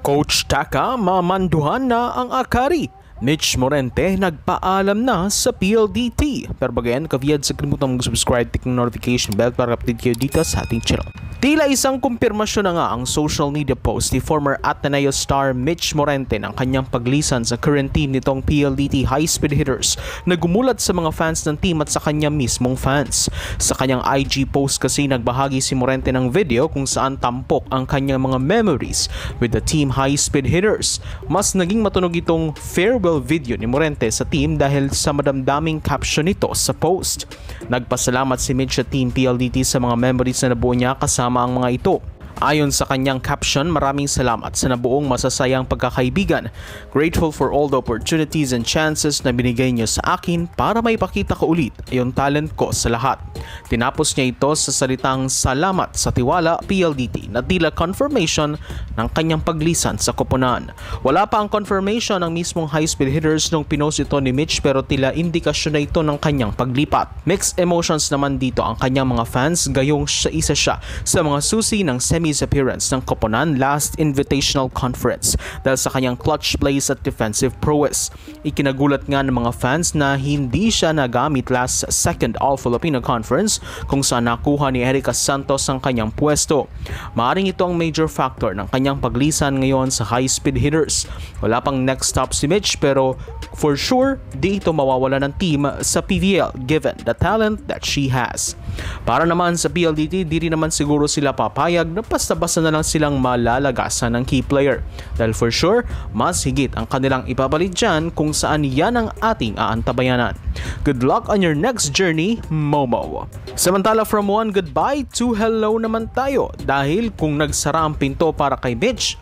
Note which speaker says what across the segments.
Speaker 1: Coach Taka, mamanduhan na ang Akari. Mitch Morente nagpaalam na sa PLDT. Pero bagayan, kaviyad sa kalimutan mag-subscribe, tick ng notification bell para update kayo dito sa ating channel. Tila isang kumpirmasyon na nga ang social media post ni former Ateneo star Mitch Morente ng kanyang paglisan sa current team nitong PLDT High Speed Hitters na gumulat sa mga fans ng team at sa kanyang mismong fans. Sa kanyang IG post kasi nagbahagi si Morente ng video kung saan tampok ang kanyang mga memories with the team High Speed Hitters. Mas naging matunog itong farewell video ni Morente sa team dahil sa madamdaming caption nito sa post. Nagpasalamat si Mitch sa team PLDT sa mga memories na nabuo niya kasama ang mga ito. Ayon sa kanyang caption, maraming salamat sa nabuong masasayang pagkakaibigan. Grateful for all the opportunities and chances na binigay niyo sa akin para maipakita ko ulit yung talent ko sa lahat. Tinapos niya ito sa salitang salamat sa tiwala PLDT na tila confirmation ng kanyang paglisan sa koponan. Wala pa ang confirmation ng mismong High Speed Hitters nung pinost ito ni Mitch pero tila indikasyon na ito ng kanyang paglipat. Mixed emotions naman dito ang kanyang mga fans gayong isa siya sa mga susi ng appearance ng koponan last invitational conference dahil sa kanyang clutch plays at defensive prowess. Ikinagulat nga ng mga fans na hindi siya nagamit last second All-Filipino Conference kung saan nakuha ni Erica Santos ang kanyang pwesto. Maaring ito ang major factor ng kanyang paglisan ngayon sa High Speed Hitters. Wala pang next stop si Mitch pero for sure di ito mawawala ng team sa PVL given the talent that she has. Para naman sa PLDT, di rin naman siguro sila papayag na basta-basta na lang silang malalagasan ng key player. Dahil for sure, mas higit ang kanilang ipapalit dyan kung saan yan ang ating aantabayanan. Good luck on your next journey, Momo. Samantala from one goodbye to hello naman tayo. Dahil kung nagsara ang pinto para kay Mitch,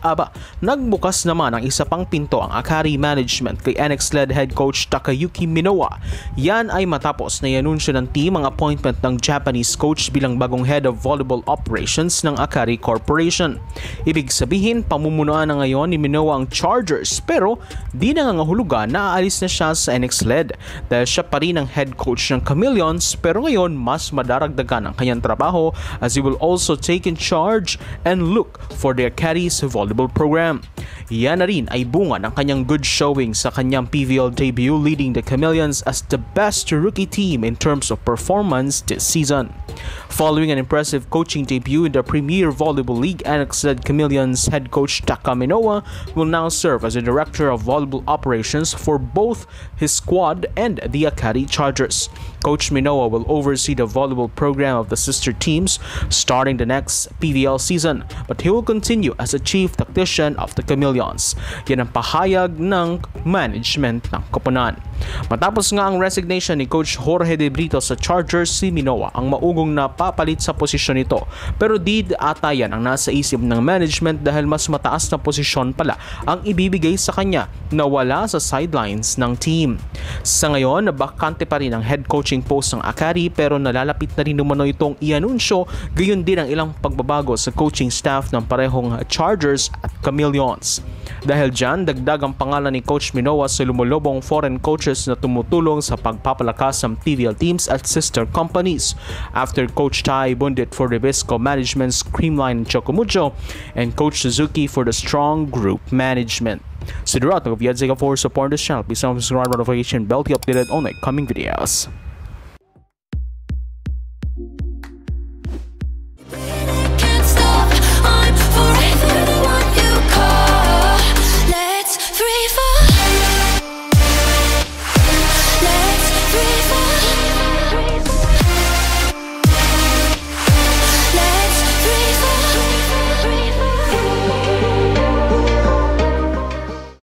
Speaker 1: nagbukas naman ang isa pang pinto ang Akari Management kay NX-led head coach Takayuki Minowa. Yan ay matapos na ianunsyo ng team ang appointment ng Japanese coach bilang bagong head of volleyball operations ng Akari Corporation. Ibig sabihin, pamumunuan na ngayon ni Minowa ang Chargers pero di nangangahulugan na aalis na siya sa NX-led dahil siya pa rin ang head coach ng Chameleons pero ngayon mas madaragdagan ang kanyang trabaho as he will also take in charge and look for their Akari's volleyball program. Yan na rin ay bunga ng kanyang good showing sa kanyang PVL debut leading the Chameleons as the best rookie team in terms of performance this season. Following an impressive coaching debut in the Premier Volleyball League, NX-led Chameleons head coach Taka Minowa will now serve as the director of volleyball operations for both his squad and the Akari Chargers. Coach Minowa will oversee the volleyball program of the sister teams starting the next PVL season, but he will continue as the chief tactician of the Chameleons. Yan ang pahayag ng management ng koponan. Matapos nga ang resignation ni Coach Jorge De Brito sa Chargers, si Minowa ang maugong na papalit sa posisyon nito. Pero di ata yan ang nasa isip ng management dahil mas mataas na posisyon pala ang ibibigay sa kanya na wala sa sidelines ng team. Sa ngayon, bakante pa rin ang head coaching post ng Akari pero nalalapit na rin umano itong ianunsyo, gayon din ang ilang pagbabago sa coaching staff ng parehong Chargers at Chameleons. Dahil dyan, dagdag ang pangalan ni Coach Minowa sa lumulubong foreign coaches na tumutulong sa pagpapalakas ng PVL teams at sister companies. After Coach Tai Bundit for Ribisco Management's Creamline and Chocomucho and Coach Suzuki for the Strong Group Management. So, for support this channel, please subscribe, notification bell to be updated on my coming videos.